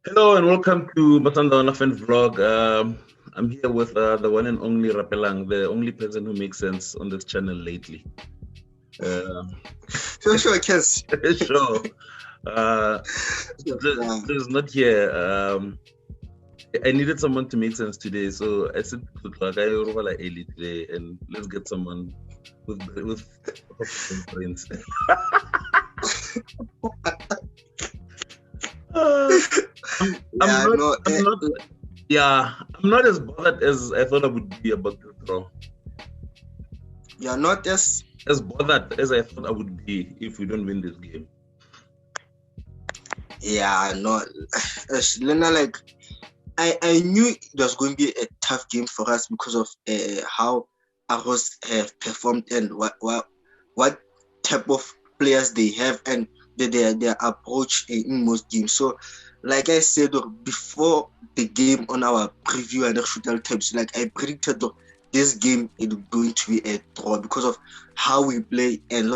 Hello and welcome to Batanda Fan Vlog. I'm here with the one and only Rapelang, the only person who makes sense on this channel lately. Sure, Kes. Sure. There's not here. I needed someone to make sense today, so I said to like Eli today, and let's get someone with brains. I'm not as bothered as I thought I would be about this draw. You're not as bothered as I thought I would be if we don't win this game. Yeah, no, Lena, like I knew it was going to be a tough game for us because of how Arrows have performed and what type of players they have and their approach in most games. So, like I said before the game on our preview and shootout tips, like I predicted this game is going to be a draw because of how we play and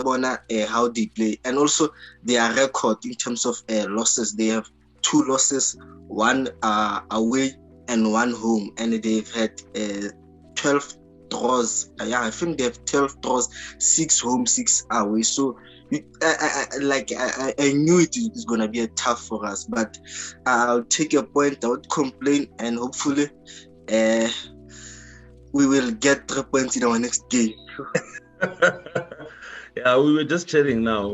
how they play, and also their record in terms of losses. They have 2 losses, one away and one home, and they've had 12 draws. I think they have 12 draws, 6 home, 6 away. So I knew it is going to be a tough for us, but I'll take your point. I would complain, and hopefully we will get 3 points in our next game. Yeah, we were just chatting now.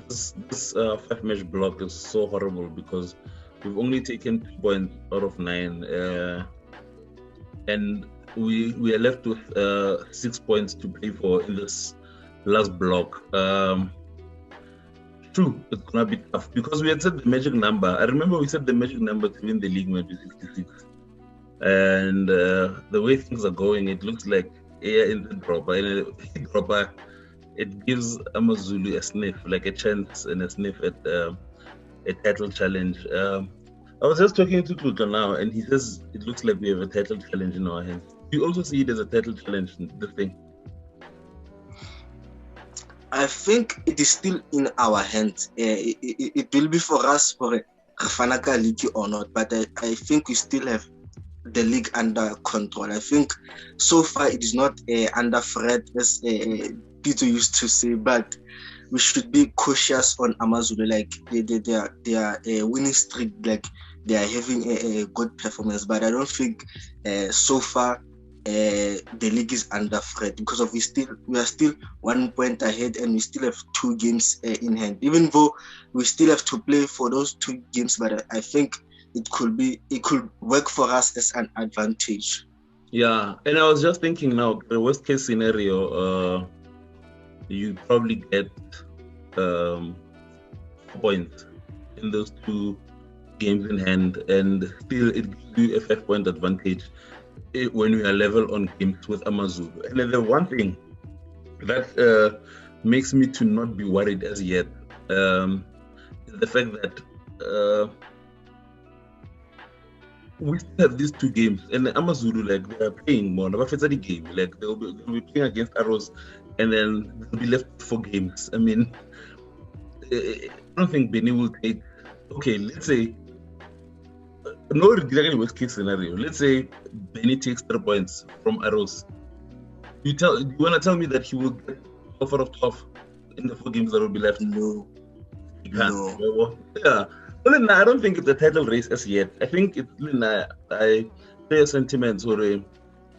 This 5-match block is so horrible because we've only taken 2 points out of 9, and we are left with 6 points to play for in this last block. True, it's gonna be tough because we had set the magic number. I remember we set the magic number to win the league maybe 66. And the way things are going, it looks like in the dropper, it gives Amazulu a sniff, like a chance and a sniff at a title challenge. I was just talking to Tuka now, and he says it looks like we have a title challenge in our hands. Do you also see it as a title challenge, the thing? I think it is still in our hands. It will be for us for a Fanaka League or not, but I think we still have the league under control. I think so far it is not under threat, as Peter used to say, but we should be cautious on Amazulu. Like they are a winning streak, like they are having a good performance, but I don't think so far the league is under threat because of we are still 1 point ahead and we still have 2 games in hand, even though we still have to play for those 2 games, but I think it could work for us as an advantage. Yeah, and I was just thinking now, the worst case scenario, you probably get 4 points in those 2 games in hand, and still it gives you a 5-point advantage when we are level on games with Amazulu. And then the one thing that makes me to not be worried as yet is the fact that we still have these 2 games, and the Amazulu, like, they are playing more. The game, like they'll be playing against Arrows, and then they'll be left 4 games. I mean, I don't think Benny will take. Okay, let's say no exactly worst case scenario. Let's say Benny takes 3 points from Arrows. You want to tell me that he will get 12 out of 12 in the 4 games that will be left? No. Yeah. Well, I don't think it's a title race as yet. I think it's I play a sentiment where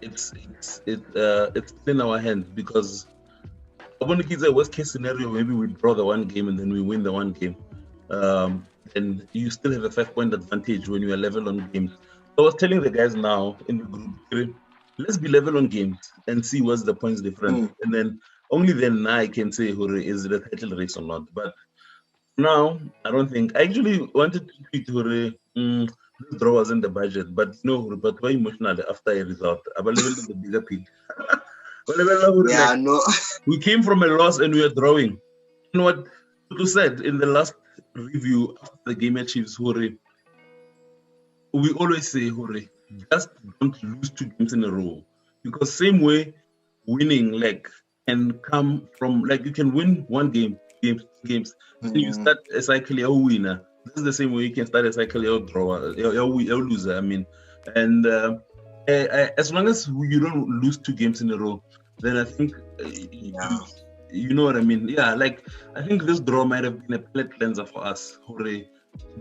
it's in our hands, because I want to keep the worst case scenario. Maybe we draw the 1 game and then we win the 1 game, and you still have a 5-point advantage when you are level on games. I was telling the guys now in the group, let's be level on games and see what's the points difference, and then only then I can say, is it a title race or not? But now, I don't think. I actually wanted to tweet this draw was in the budget, but no, but why emotional after a result? I believe in the bigger picture. Yeah, no. We came from a loss and we are drawing. You know what Tutu said in the last review after the game at Chiefs, we always say, just don't lose 2 games in a row. Because same way, winning can come from, you can win 1 game, games. Then you start a cycle, a winner. That's the same way you can start a cycle, you'll draw, you'll lose. I mean, and as long as you don't lose 2 games in a row, then I think you know what I mean. Yeah, like I think this draw might have been a palate cleanser for us.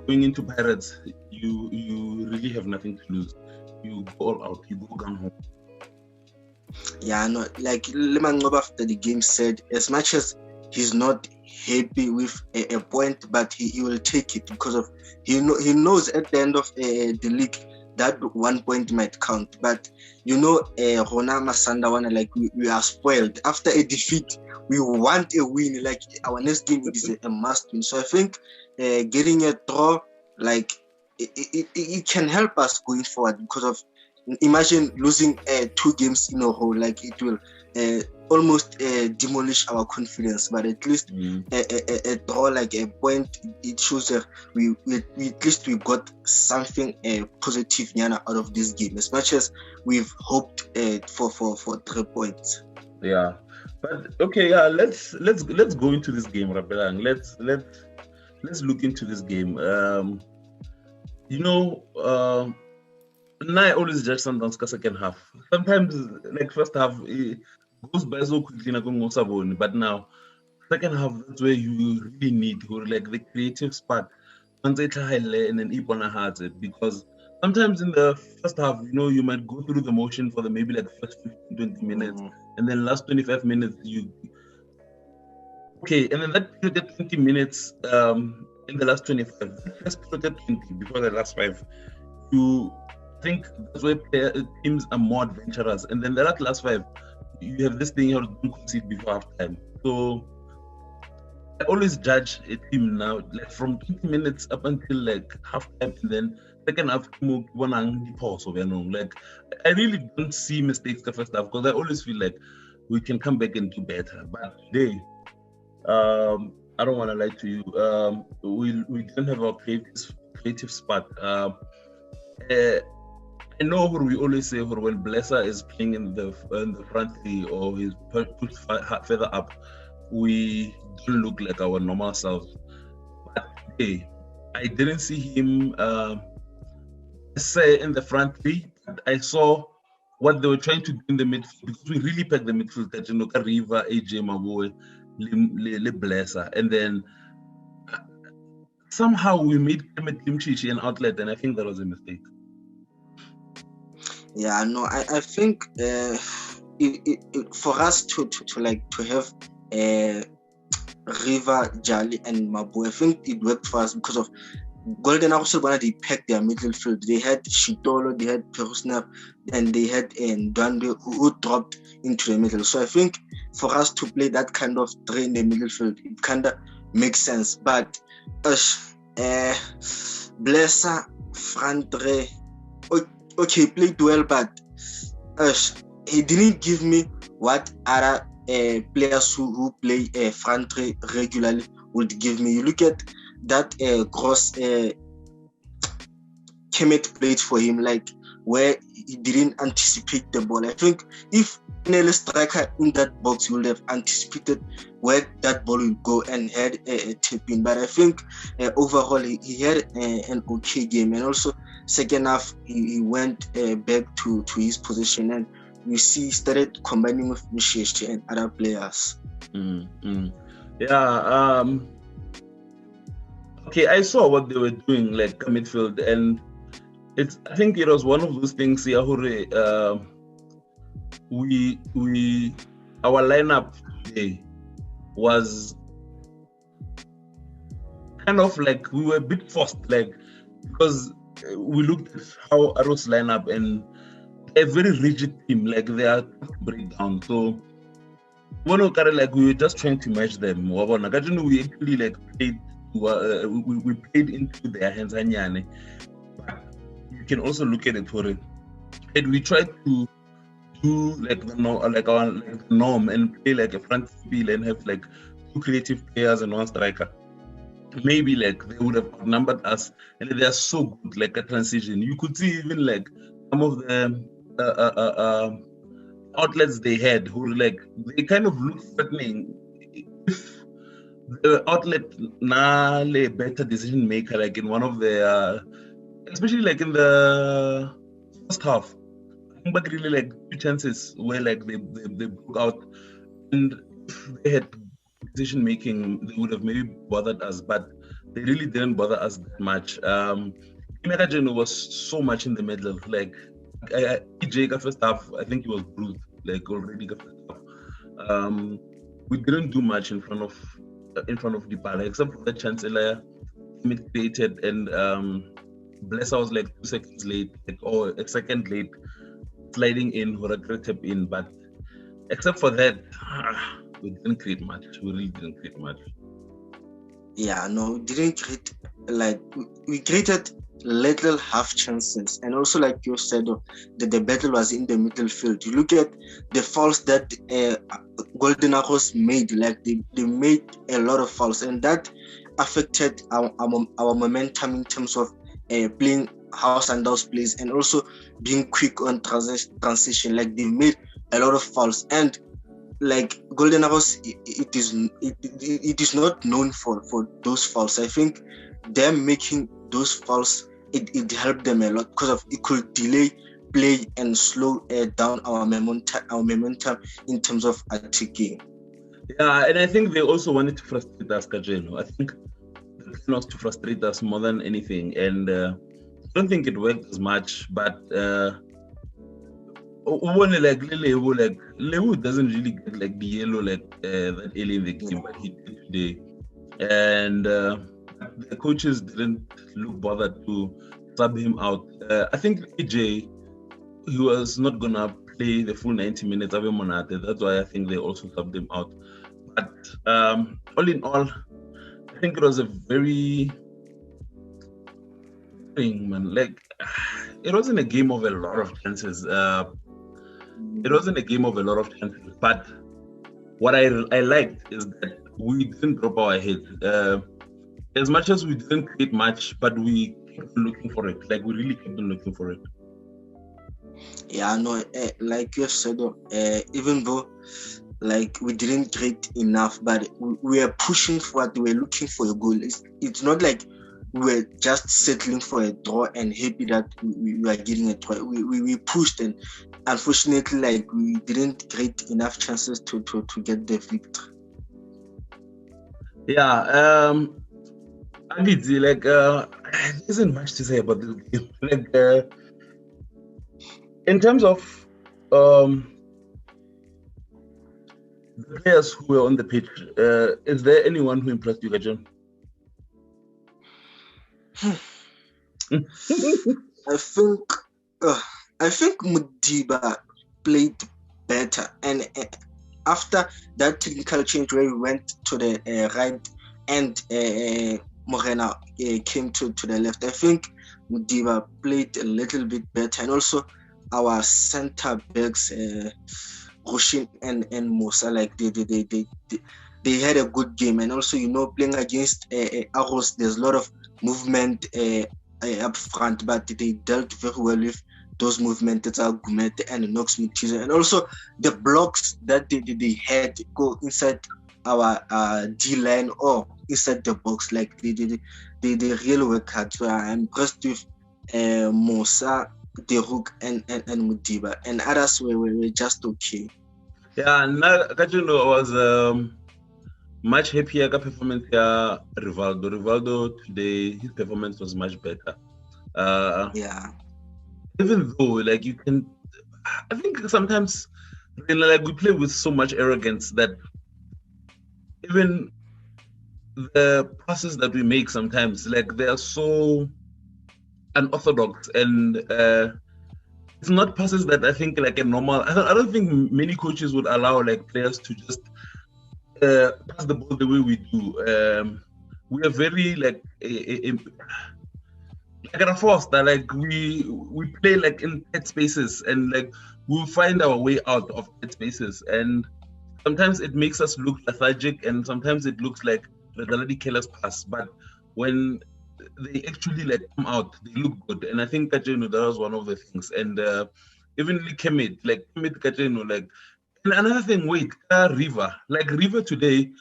Going into Pirates, you really have nothing to lose. You go all out. You go gun home. Yeah, no, like Lemangoba after the game said, as much as he's not happy with a point, but he will take it because of he knows at the end of the league that 1 point might count. But Rona Masanda, like we are spoiled after a defeat. We want a win. Like our next game is a must win. So I think getting a draw, like it can help us going forward because of. Imagine losing 2 games in a row, like it will almost demolish our confidence. But at least a draw, like a point, it shows that we at least we got something positive out of this game, as much as we've hoped for 3 points. Yeah, but okay, yeah, let's go into this game, Rapelang. Let's look into this game. I always judge Sundowns second half. Sometimes, like first half, it goes by so quickly, but now, second half, that's where you really need like the creative spark. And then because sometimes in the first half, you might go through the motion for the maybe like first 15, 20 minutes, and then last 25 minutes, and then that 20 minutes in the last 25, let's put it 20 before the last 5, you think that's where teams are more adventurous, and then the last 5, you have this thing you don't concede before halftime. So I always judge a team now, like from 20 minutes up until like halftime, and then second half, like I really don't see mistakes the first half because I always feel like we can come back and do better. But today, I don't want to lie to you. We didn't have our creative spot. I know what we always say when Blesser is playing in the front three or he's put further up, we don't look like our normal selves. But today, I didn't see him say in the front three. I saw what they were trying to do in the midfield because we really packed the midfield. Riva, AJ Maboe, Le Blesser, and then somehow we made Clement Limchichi an outlet, and I think that was a mistake. Yeah, no, I think for us to have Riva, Jali, and Mabu, I think it worked for us because of Golden also they packed their midfield. They had Shitolo, they had Perusnap, and they had Ndwandwe who dropped into the middle. So I think for us to play that kind of three in the midfield, it kind of makes sense. But Blesser, Frantre, okay, played well, but he didn't give me what other players who play front three regularly would give me. You look at that cross Kemet played for him, like where he didn't anticipate the ball. I think if any striker in that box would have anticipated where that ball would go and had a tip in. But I think overall he had an okay game, and also second half he went back to his position, and you see he started combining with Mishesh and other players. Yeah. Okay, I saw what they were doing, like midfield, and I think it was one of those things. We our lineup today was kind of like we were a bit forced, like because we looked at how Arrow's lineup and a very rigid team, like they are breakdown. So like we were just trying to match them. We actually like played. We played into their hands, but you can also look at it for it. And we tried to do like our norm and play like a front field and have like 2 creative players and 1 striker. Maybe like they would have outnumbered us, and they are so good like a transition. You could see even like some of the outlets they had who like they kind of look threatening. If the outlet na le better decision maker, like in one of the especially like in the first half. I think back really like two chances where like they broke out, and if they had decision making, they would have maybe bothered us, but they really didn't bother us that much. Imagine was so much in the middle. Like EJ first half, I think he was bruised like already the first half. We didn't do much in front of Dybala except for the Chancellor created, and Blesser was like 2 seconds late, like, or a second late, sliding in or a great tap in. But except for that, we didn't create much. We really didn't create much. Yeah, no, we didn't create, like we created little half chances, and also like you said, that the battle was in the middle field. You look at the fouls that Golden Arrows made, like they made a lot of fouls, and that affected our momentum in terms of playing how Sundowns plays, and also being quick on transition. Like they made a lot of fouls, and like Golden Arrows, it is not known for those fouls. I think them making those fouls, it helped them a lot because of it could delay play and slow down our momentum in terms of attacking. Yeah, and I think they also wanted to frustrate us, Kajeno. I think the plan was to frustrate us more than anything, and I don't think it worked as much. But Lewu doesn't really get like the yellow like that early in the game, but he did today, and the coaches didn't look bothered to sub him out. I think AJ, he was not gonna play the full 90 minutes of Monate. That's why I think they also subbed him out. But all in all, I think it was a very man. Like it wasn't a game of a lot of chances. It wasn't a game of a lot of chances. But what I liked is that we didn't drop our head. As much as we didn't create much, but we kept looking for it. Like we really kept on looking for it. Yeah, no, like you have said, even though like we didn't create enough, but we were pushing for it. We were looking for a goal. It's not like we were just settling for a draw and happy that we were getting a draw. We pushed, and unfortunately, like we didn't create enough chances to get the victory. Yeah, Abidzi, like there isn't much to say about this game. Like in terms of the players who were on the pitch, is there anyone who impressed you, Gajan? I think Modiba played better, and after that technical change where we went to the right and Morena came to the left, I think Modiba played a little bit better, and also our center backs, Roshin and Musa, like they had a good game, and also playing against Arrows, there's a lot of movement up front, but they dealt very well with those movements. It's Gumete and Nox Mutiza, and also the blocks that they had go inside our D line or inside the box, like they really work hard. So I'm impressed with Musa, the hook and Mudiba, and others were just okay. Yeah, Kajino was much happier performance here. Rivaldo today, his performance was much better. Yeah. Even though, like I think sometimes, like we play with so much arrogance that even the passes that we make sometimes, like they are so unorthodox, and it's not passes that I think like a normal. I don't think many coaches would allow like players to just pass the ball the way we do. We are very like a force that like we play like in tight spaces, and like we'll find our way out of tight spaces, and sometimes it makes us look lethargic, and sometimes it looks like a really careless pass. But when they actually like come out, they look good, and I think that was one of the things. And even Kemit Kajeno, like, and another thing, River today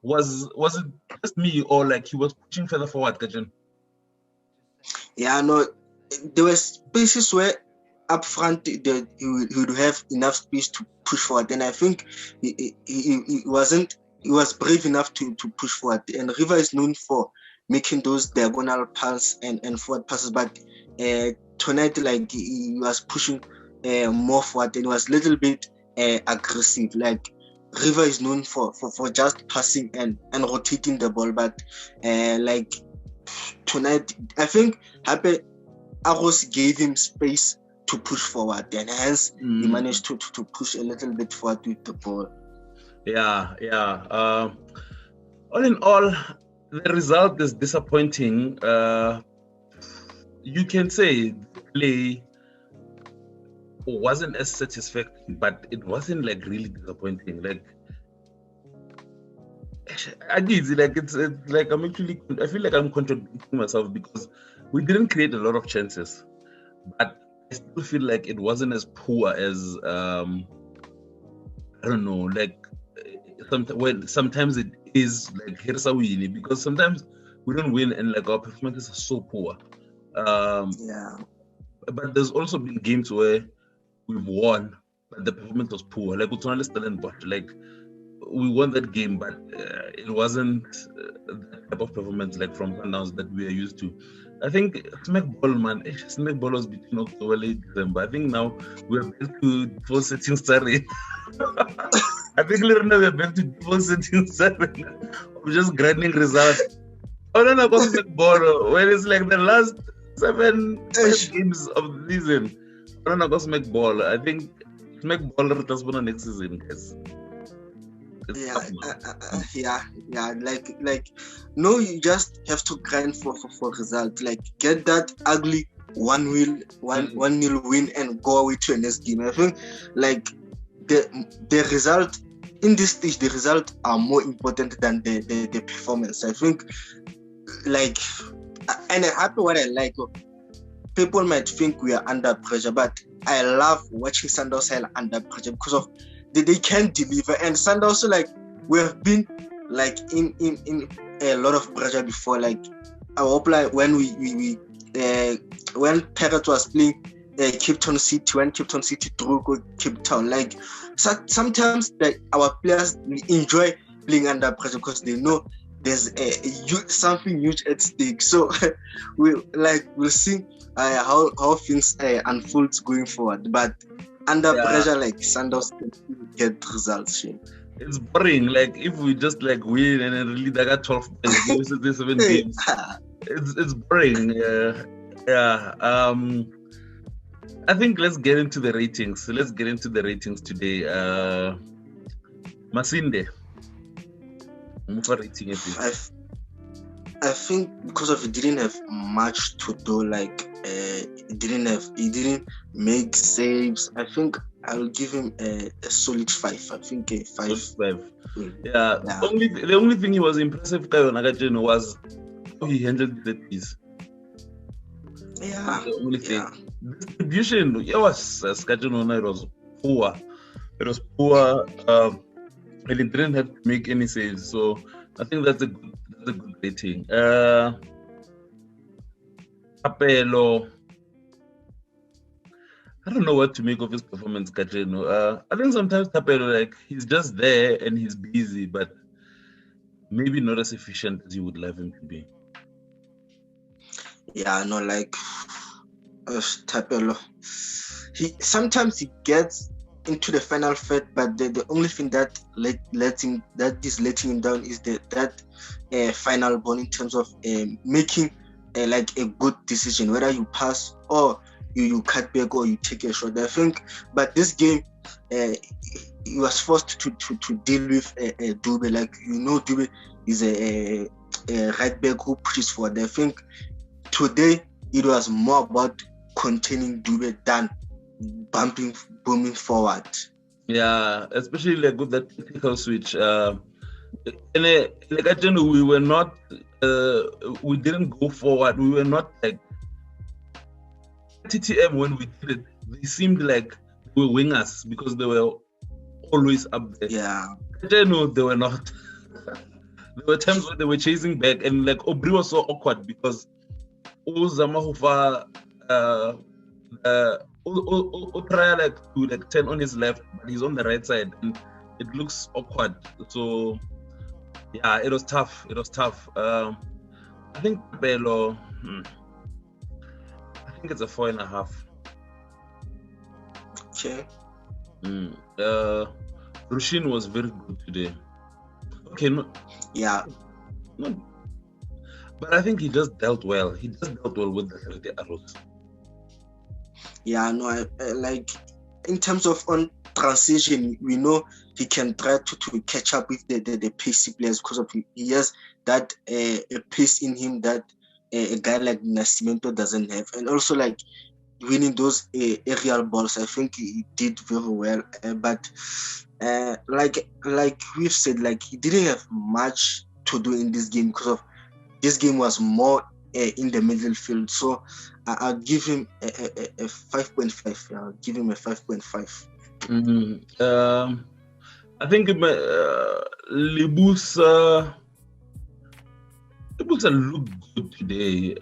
Was it just me, or like he was pushing further forward, Kajan? Yeah, no, there were spaces where up front he would have enough space to push forward, and I think he was brave enough to push forward. And River is known for making those diagonal passes and forward passes, but tonight, like, he was pushing more forward, and was a little bit aggressive. Like, River is known for just passing and rotating the ball, but like tonight, I think Arrows gave him space to push forward, and hence he managed to push a little bit forward with the ball. Yeah. All in all, the result is disappointing. You can say the play wasn't as satisfactory, but it wasn't like really disappointing. Like, I did like it's like I feel like I'm contradicting myself because we didn't create a lot of chances, but I still feel like it wasn't as poor as I don't know, like sometimes it is like here's how we win, because sometimes we don't win and like our performances are so poor. But there's also been games where we've won, but the performance was poor. Like like we won that game, but it wasn't the type of performance like from Sundowns that we are used to. I think Smack Ball was between October and December. I think now we're back to default settings starting. I think now we're back to default settings starting. We're just grinding results. Oh no, because Smack Ball, when it's like the last 7 games of the season. I don't know about Smack Ball. I think Smack Ball does one next season, guys. Like no, you just have to grind for result. Like, get that ugly 1-0 win and go away to the next game. I think like the result in this stage, the results are more important than the performance. I think like, and I happy what I like. People might think we are under pressure, but I love watching Sundowns under pressure because of they can deliver. And Sundowns, like, we have been like in a lot of pressure before. Like, I hope like when when Parrot was playing Cape Town City, when Cape Town City drew Cape Town, like sometimes like our players enjoy playing under pressure because they know there's something huge at stake. So we'll see how things unfolds going forward. But under pressure, like Sundowns can get results. It's boring. Like, if we just like win and then really got 12 points, 7 games, it's boring. I think let's get into the ratings. Today. Masinde. Rating it. I think because of it didn't have much to do, like he didn't make saves. I think I'll give him a solid 5. I think a 5. 5. Yeah. The only thing he was impressive was how he handled the piece. Yeah. The only thing. Distribution, it was it was poor. It was poor. And it didn't have to make any saves. So I think that's a good rating. Apelo. I don't know what to make of his performance, Kajeno. I think sometimes Tapelo, like, he's just there and he's busy, but maybe not as efficient as you would love him to be. Yeah, no, like Tapelo. Sometimes he gets into the final third, but the only thing that is letting him down is that final ball in terms of making like a good decision, whether you pass or you cut back or you take a shot. I think, but this game he was forced to deal with Dube. Like, Dube is a right back who pushes forward. I think today it was more about containing Dube than booming forward. Yeah, especially like with that technical switch. And like actually, we were not. We didn't go forward. We were not like TTM when we did it. They seemed like they were wingers because they were always up there. Yeah. I don't know, they were not. There were times where they were chasing back, and like Aubrey was so awkward because Uzamahufa try like to like turn on his left, but he's on the right side, and it looks awkward. So yeah, it was tough. It was tough. I think Belo. I think it's a 4.5. Okay. Rushin was very good today. Okay, no. Yeah. No. But I think he just dealt well. He just dealt well with the arrows. Yeah, no, I like in terms of on transition, we know he can try to catch up with the pacey players because of he has that a pace in him that a guy like Nascimento doesn't have, and also like winning those aerial balls. I think he did very well, but like we've said, like he didn't have much to do in this game because of this game was more in the middle field. So I'll give him a 5.5. I'll give him a 5.5. I think Libusa looked good today.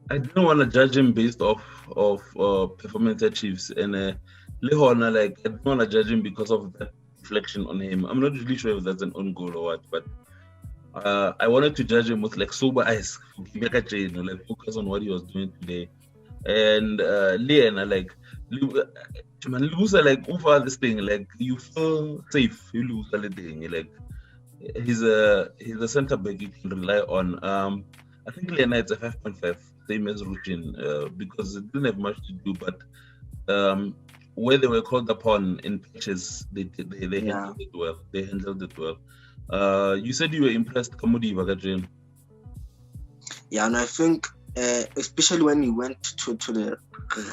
I didn't want to judge him based off performance achievements, and Lehona, like I didn't want to judge him because of that reflection on him. I'm not really sure if that's an own goal or what, but I wanted to judge him with like sober eyes, like focus on what he was doing today. And Liana, like Lusa, like over this thing, like you feel safe. You lose anything, like he's a center back you can rely on. I think Liana it's a 5.5, same as Ruchin, because it didn't have much to do, but where they were called upon in pitches, they handled it well. They handled it well. You said you were impressed, Kamudi Vagajan. Yeah, and I think especially when he went to the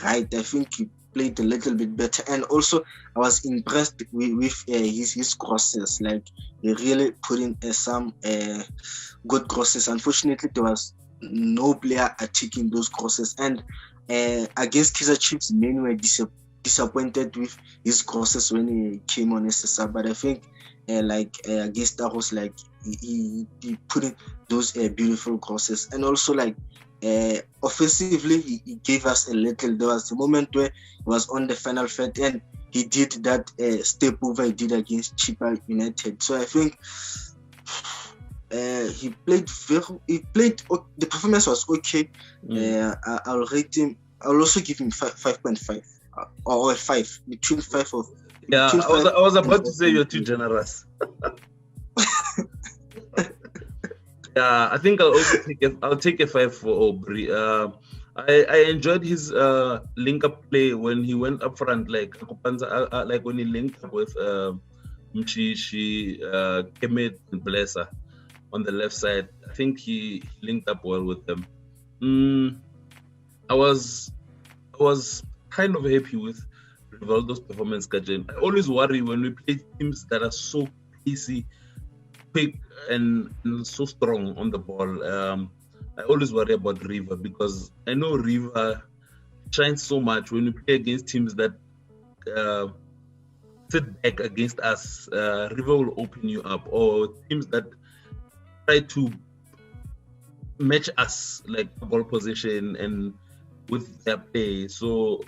right, I think he played a little bit better. And also, I was impressed with his crosses. Like he really put in some good crosses. Unfortunately, there was no player attacking those crosses. And against Kaizer Chiefs, many were disappointed with his crosses when he came on SSR. But I think against Arrows, like he put in those beautiful crosses. And also like offensively, he gave us a little. There was a moment where he was on the final third and he did that step over he did against Chippa United. So I think he played the performance was okay. I'll rate him. I'll also give him 5.5 or a 5, between 5 of. Yeah, I was about to say you're too generous. Yeah, I think I'll take a 5 for Aubrey. I enjoyed his link-up play when he went up front, like like when he linked up with Mchishi, Kemet, and Blesser on the left side. I think he linked up well with them. I was kind of happy with Rivaldo's performance, Kajen. I always worry when we play teams that are so easy, quick, and so strong on the ball. I always worry about River because I know River shines so much when we play against teams that sit back against us. River will open you up, or teams that try to match us, like ball position and with their play. So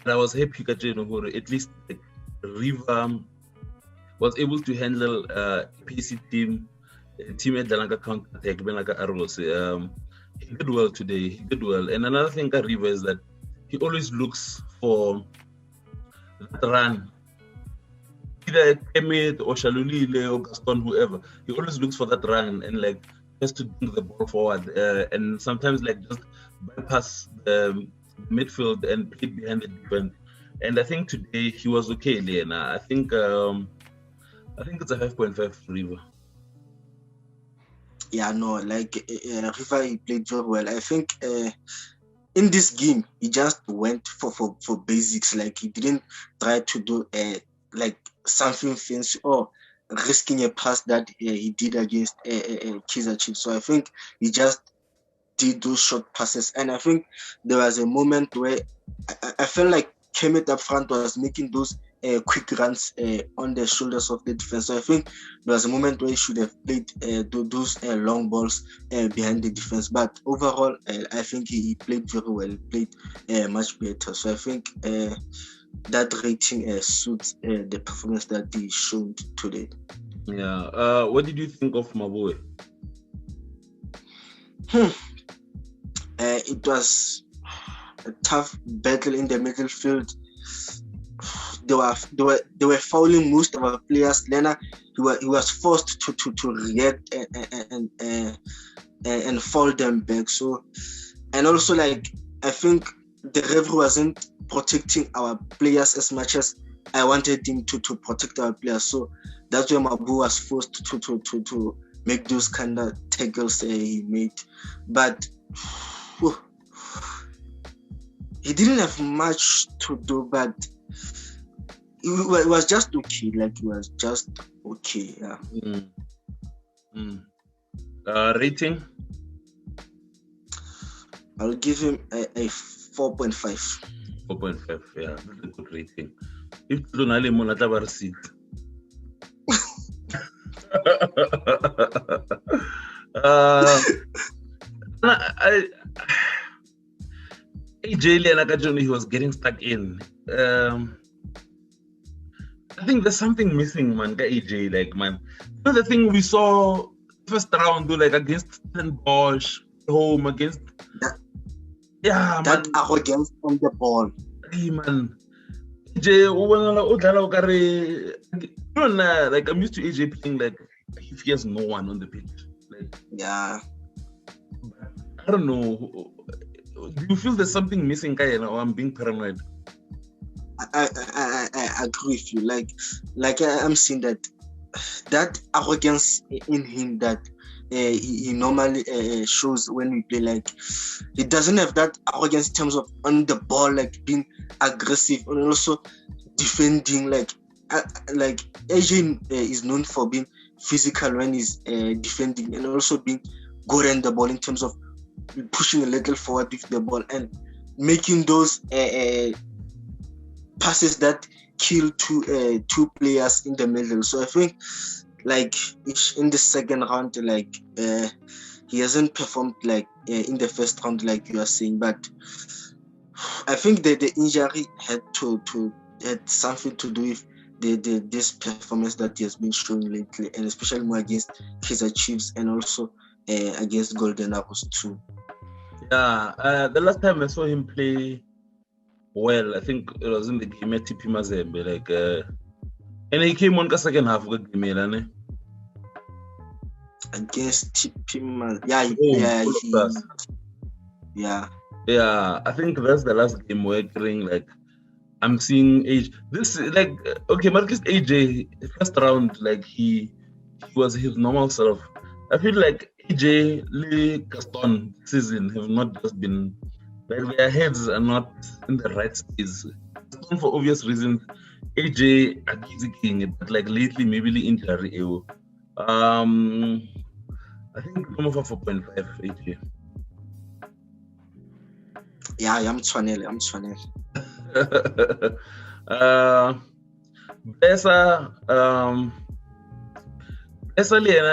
I was happy that at least like, River was able to handle PC team at the counter attack, like Arrows. He did well today. He did well. And another thing at River is that he always looks for that run. Either Kemet or Shalulile or Gaston, whoever. He always looks for that run and like just to bring the ball forward. And sometimes like just bypass the midfield and play behind the defense. And I think today he was okay, Lena. I think it's a 5.5 for River. Yeah, no, like River, he played very well. I think in this game he just went for basics. Like he didn't try to do like something fancy or risking a pass that he did against Kaizer Chiefs. So I think he just did those short passes. And I think there was a moment where I felt like Kemet up front was making those quick runs on the shoulders of the defense. So I think there was a moment where he should have played those long balls behind the defense. But overall, I think he played very well. He played much better. So I think that rating suits the performance that he showed today. Yeah. What did you think of Maboe? It was a tough battle in the middle field. They were fouling most of our players. Lena, he was forced to react and foul them back. So, and also like I think the referee wasn't protecting our players as much as I wanted him to protect our players. So that's why Mabu was forced to make those kind of tackles he made. But he didn't have much to do, but it was just okay. Like, it was just okay. Yeah. Rating? I'll give him a 4.5. 4.5, yeah, that's a good rating. If Lunale Monata were 6. AJ Nakajuni, he was getting stuck in. I think there's something missing, man. AJ, like, man. You know the thing we saw first round, like against Bosch, home against. Yeah, that man. Arrogance on the ball. Hey, man. AJ, like I'm used to AJ playing like if he has no one on the pitch. Like, yeah. I don't know. Do you feel there's something missing, Kaya, or I'm being paranoid? I agree with you. Like I'm seeing that arrogance in him that he normally shows when we play. Like, he doesn't have that arrogance in terms of on the ball, like being aggressive and also defending. Like AJ is known for being physical when he's defending and also being good on the ball in terms of pushing a little forward with the ball and making those passes that kill two players in the middle. So I think like in the second round, like he hasn't performed like in the first round, like you are saying. But I think that the injury had something to do with this performance that he has been showing lately, and especially more against Kaizer Chiefs and also against Golden Arrows too. Yeah, the last time I saw him play well, I think it was in the game at TP Mazembe, like, and he came on the second half of the game, against TP Mazembe. Yeah. I think that's the last game where like I'm seeing AJ. This like okay, Marcus AJ first round, like he was his normal self. I feel like AJ Lee Gaston season have not just been like their heads are not in the right space. Gaston for obvious reasons. AJ is king it, but like lately maybe the injury. I think I'm over 4.5 AJ. Yeah, I'm 20. Besa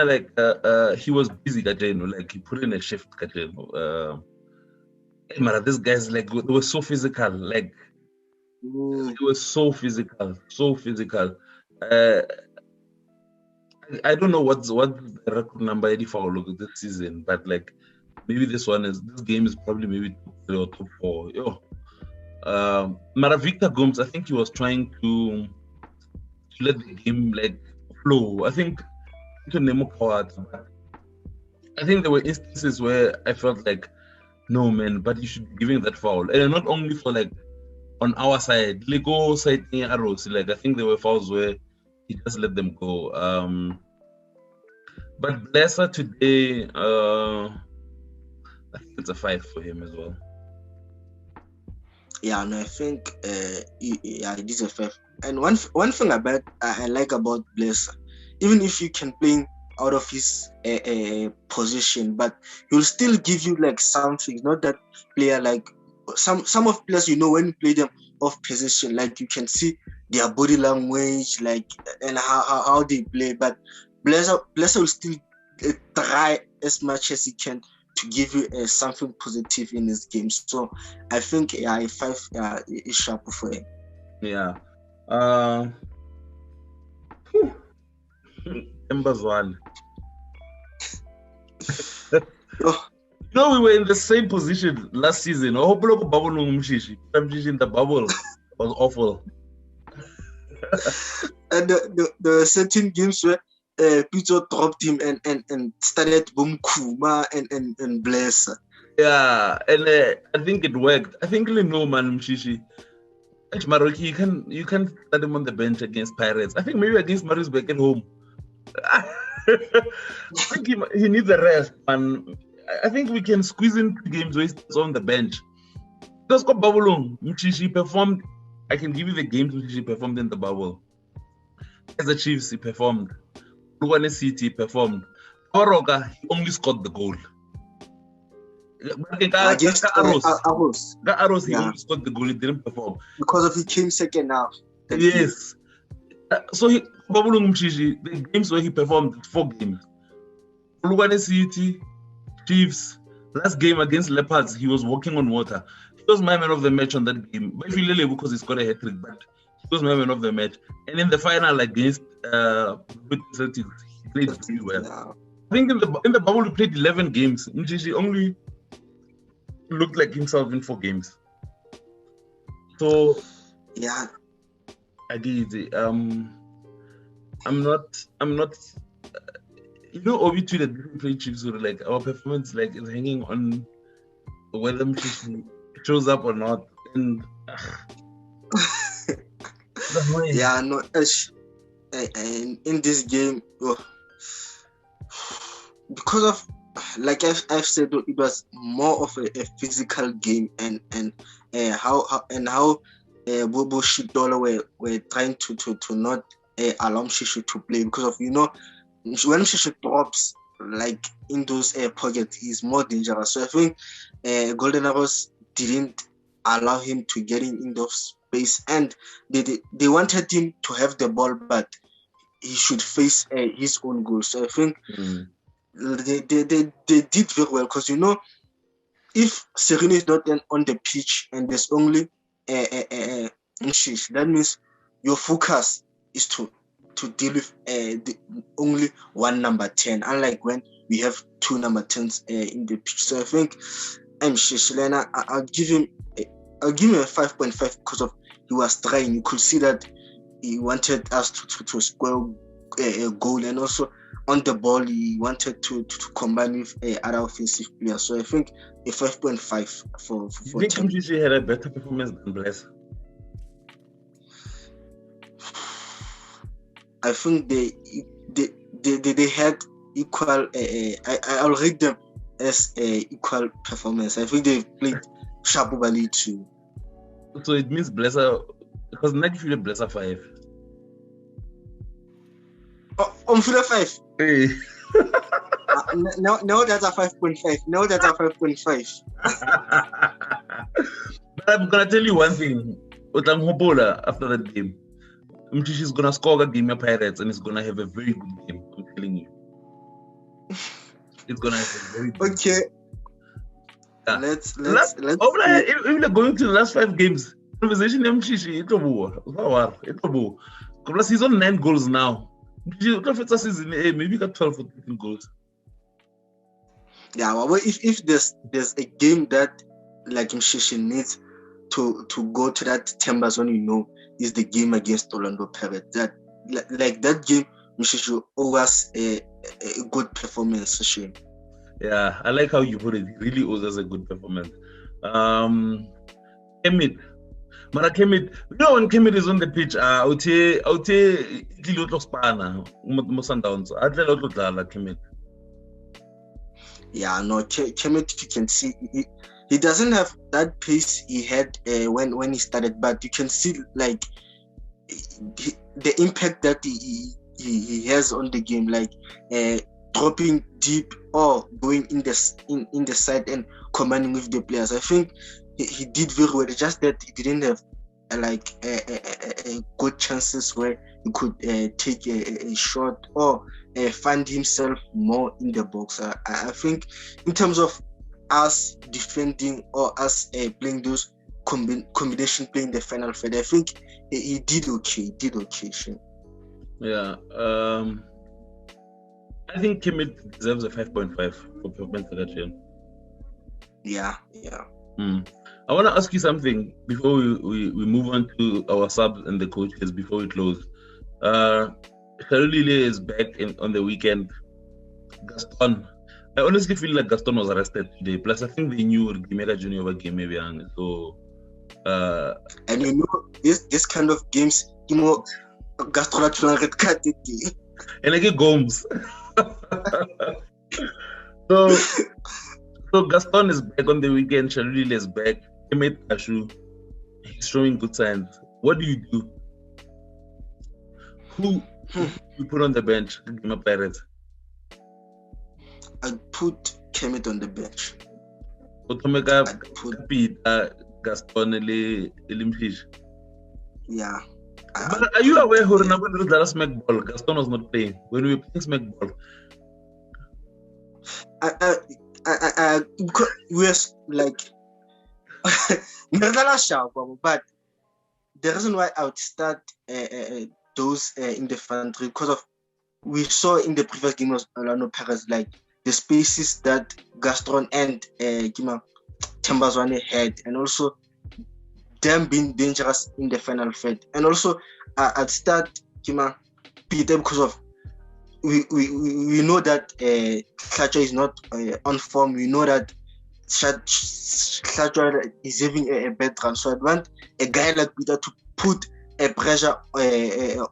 like he was busy, like he put in a shift, these guys like they were so physical, like it was so physical. I don't know what the record number 84 look this season, but like maybe this game is probably maybe top 3 or top 4. Mara Victor Gomes, I think he was trying to let the game like flow. I think to Nemo Power, I think there were instances where I felt like, no man, but you should be giving that foul, and not only for like on our side, Lego side arrows. Like I think there were fouls where he just let them go. But Blesser today, I think it's a 5 for him as well. Yeah, no, I think it is a 5. And one thing I like about Blesser, even if you can play out of his position, but he'll still give you like something. Not that player like some of players, when you play them of position. Like you can see their body language, like and how they play. But Blazer will still try as much as he can to give you something positive in his game. So I think a 5 is sharp for him. Yeah. Numbers one. We were in the same position last season. I hope bubble in the bubble was awful. And the certain games where Peter dropped him and started Boom Kuma and Bless. Yeah, and I think it worked. I think no man Mshishi. Maroki, you can start him on the bench against Pirates. I think maybe against Maritzburg at home. I think he needs a rest, and I think we can squeeze in 2 games where he's on the bench. Because Babulung, Mchishi performed. I can give you the games Mchishi performed in the bubble. As the Chiefs, he performed. Lugane City, he performed. Oroga, he only scored the goal. Against Arrows. He only scored the goal. He didn't perform because he came second now. Yes. So Babulung Mchishi, the games where he performed, 4 games. Lugane City, Chiefs, last game against Leopards, he was walking on water. He was my man of the match on that game. But because he scored a hat-trick, but he was my man of the match. And in the final against Celtics, he played really well. Yeah. I think in the bubble, he played 11 games. Mchishi only looked like himself in 4 games. So yeah, I did. I'm not. Obi tweeted different play Chiefs were like our performance like is hanging on whether Mchishi shows up or not. And yeah, no. In this game, because of like I've said, it was more of a physical game, and how Bobo Shidola were trying to not allow Mchishi to play because of when Mchishi drops like in those pockets, he's more dangerous. So I think Golden Arrows didn't allow him to get in those space, and they wanted him to have the ball, but he should face his own goal. So I think they did very well because if Serena is not on the pitch and there's only Mchishi, that means your focus is to deal with only one number 10, unlike when we have 2 number 10s in the pitch. So I think Mchishi, I'll give him a 5.5 because of he was trying. You could see that he wanted us to score a goal, and also on the ball he wanted to combine with other offensive players. So I think a 5.5 for you think Mchishi had a better performance than Bless? I think they had equal. I'll rate them as equal performance. I think they played sharply too. So it means Blesser, because now you feel Blesser 5. On feel 5. Hey. No, that's a 5.5. No, that's a 5.5. But I'm gonna tell you one thing. After that game, Mchishi is gonna score a game of Pirates and he's gonna have a very good game. I'm telling you. It's gonna have a very good okay. game. Yeah. Let's if they're going to the last 5 games, conversation Mchishi, because he's on 9 goals now. Season maybe got 12 or 13 goals. Yeah, well, if there's a game that like Mchishi needs to go to that timber zone, is the game against Orlando Pirates. That like that game, Mchishi always a good performance. Shame. Yeah, I like how you put it. He really owes us a good performance. Kemit. Kemit, when Kemit is on the pitch, Sundowns. Kemit. Yeah, no, Kemit, you can see he doesn't have that pace he had when he started, but you can see like the impact that he has on the game, like dropping deep or going in the side and commanding with the players. I think he did very well. It's just that he didn't have good chances where he could take a shot or find himself more in the box. I think in terms of us defending or us playing those combination play in the final third, I think he did okay. Shane. Yeah. I think Kimmich deserves a 5.5 for performance for that year. Yeah. I want to ask you something before we move on to our subs and the coaches before we close. Khalil is back on the weekend. Gaston. I honestly feel like Gaston was arrested today. Plus, I think they knew Gimera Junior was game maybe. So, and you know, this kind of games, you know, Gaston had red card. And I get Gomes. So Gaston is back on the weekend. Shalil is back. Kemet Ashu, he's showing good signs. What do you do? Who you put on the bench? Pirates. I put Kemet on the bench. Gaston Elimfish. Yeah. But are you aware who remember the last smack ball? Gaston was not playing when we were playing smack ball. We're like but the reason why I would start those in the front three because of we saw in the previous game was Orlando Perez like the spaces that Gaston and Tembazwane had, and also them being dangerous in the final third. And also I'd start Peter because of we know that Klacho is not on form. We know that Klacho is having a bad run. So I'd want a guy like Peter to put a pressure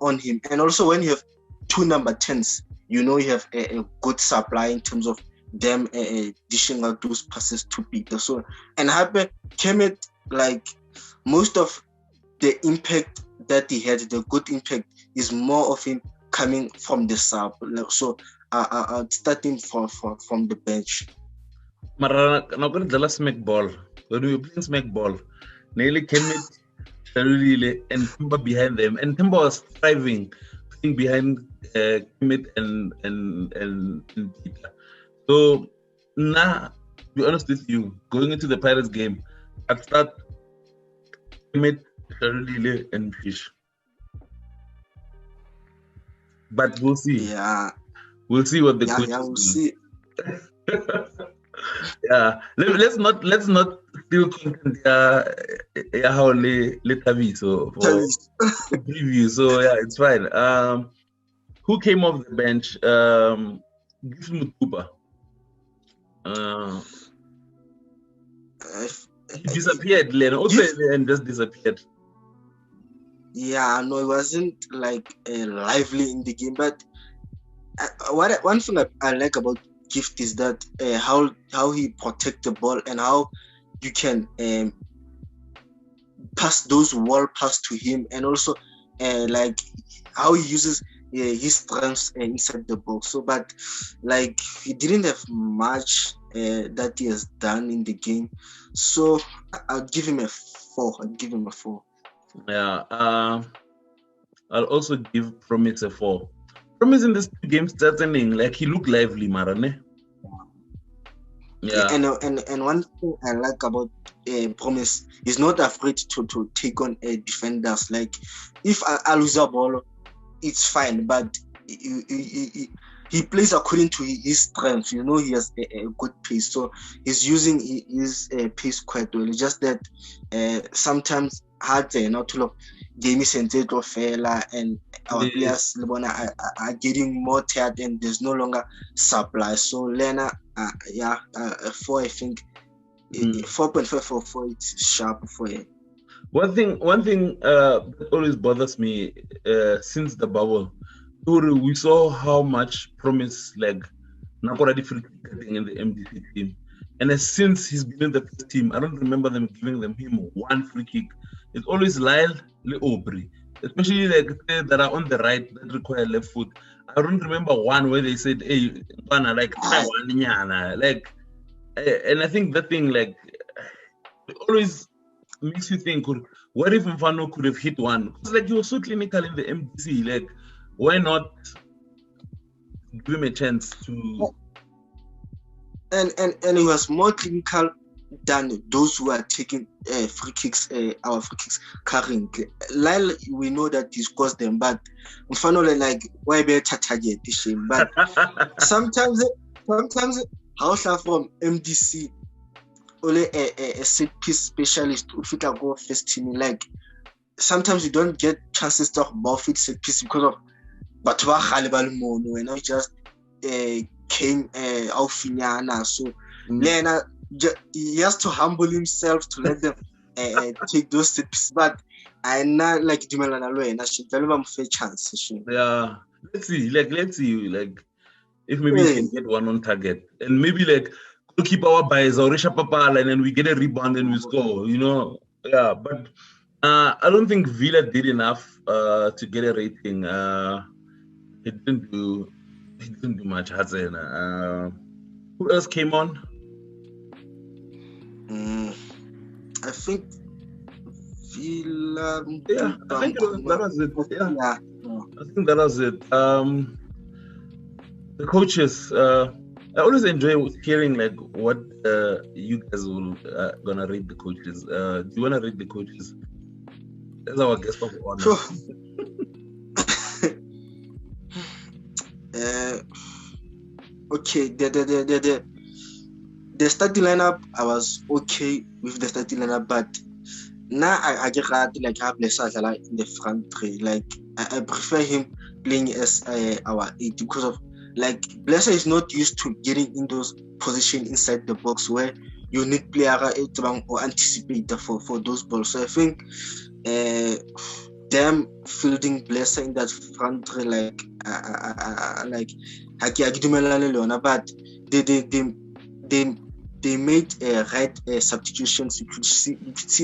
on him. And also when you have two number 10s, you know you have a good supply in terms of them dishing out those passes to Peter. So and Happy Kemet, like most of the impact that he had, the good impact is more of him coming from the sub. So I'll start him from the bench. Mara, I'm going to the last smack ball. When we were playing smack ball, nearly Kemet, Shalili, and Timba behind them. And Timba was thriving, playing behind Kemet and Peter. So now, to be honest with you, going into the Pirates game, I'd start Kemet, Shalili, and Fish. But we'll see. Yeah. We'll see what the coach we'll see. Yeah. Let's not still content how later so for the preview. So yeah, it's fine. Who came off the bench? Give Mutuba. He disappeared, Len. Also, and just disappeared. Yeah, no, it wasn't like lively in the game. But one thing I like about Gift is that how he protects the ball and how you can pass those wall pass to him, and also like how he uses his strengths inside the box. So, but like he didn't have much that he has done in the game. So I'll give him a 4. Yeah, I'll also give Promise a 4. Promise in this 2 games starting like he looked lively, Marane. Yeah. And one thing I like about Promise is not afraid to take on defenders. Like if I lose a ball, it's fine, but he plays according to his strength. You know, he has a good pace, so he's using his pace quite well. It's just that sometimes hard not to look game sensitive fella, and our players are getting more tired and there's no longer supply. So Lena, 4, I think 4.5 for it's sharp for it. One thing that always bothers me since the bubble, we saw how much Promise like Nakoradi free kicking in the MDC team, and since he's been in the first team, I don't remember them giving him one free kick. It's always Lyle Aubrey, especially like that are on the right that require left foot. I don't remember one where they said, "Hey, like try one like," and I think that thing like always makes you think, what if Mfano could have hit one? It's like he was so clinical in the MDC. Like, why not give him a chance to? And he was more clinical than those who are taking free kicks, our free kicks currently. Lyle, we know that he scores them, but Mfano like why better target this shame. But sometimes how from MDC only a set piece specialist if you can go first team. Like sometimes you don't get chances to buff it set piece because of but when I just came out Finiana. So Lena he has to humble himself to let them take those steps. But I not like Dumelan alone. I should tell him fair chance. Yeah, let's see. Like if maybe we can get one on target, and maybe like keep our buys or Risha Papala, and then we get a rebound and we score. You know, yeah. But I don't think Villa did enough to get a rating. He didn't do much. Hazen. Who else came on? I think Villa. Yeah, I think that was it. Yeah. I think that was it. The coaches. I always enjoy hearing like what you guys will gonna rate the coaches. Do you wanna rate the coaches? That's our guest of honor. Sure. Okay, the starting lineup, I was okay with the starting lineup, but now I get like have Lesala in the front three. Like I prefer him playing as our 8 because of like Blesser is not used to getting in those positions inside the box where you need player or anticipator for those balls. So I think them fielding Blesser in that front three like but they made right substitutions. You could see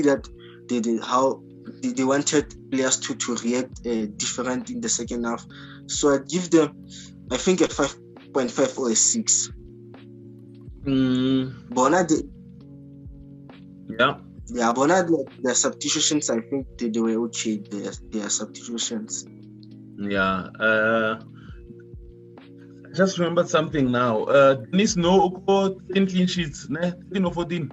that they wanted players to react different in the second half. So I give them, I think, a 5.5 or a 6. Bona the substitutions, I think they were okay. Their substitutions. Yeah. I just remembered something now. Dennis no 10 clean sheets, ne? 13 or 14?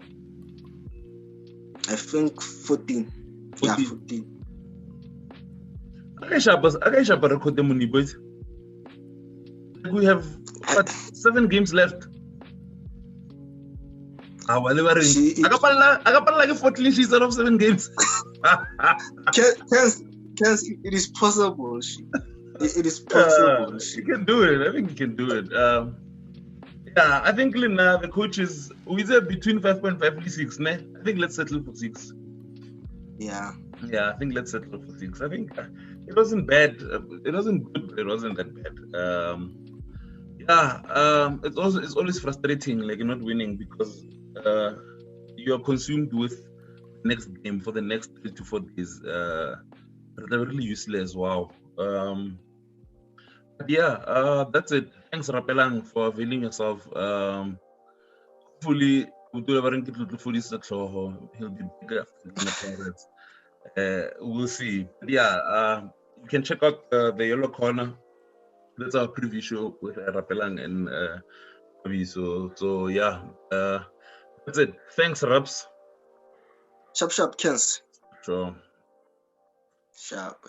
I think 14. 14. Yeah, 14. Boys. We have 7 games left. I got like 14 sheets out of 7 games. It is possible. It is possible. You can do it. I think you can do it. Yeah, I think the coaches we said between 5.5 and 6. Ne? I think let's settle for 6. Yeah. Yeah, I think let's settle for 6. I think it wasn't bad. It wasn't good, but it wasn't that bad. It's always frustrating, like you're not winning because you are consumed with the next game for the next 3 to 4 days. They're really useless. Wow. But yeah, that's it. Thanks, Rapelang, for availing yourself. Hopefully, he'll be bigger after the Pirates. We'll see. But yeah, you can check out the Yellow Corner. That's our preview show with Rapelang and Avi. So yeah, that's it. Thanks, Raps. Sharp, Kens. Sure. Sharp.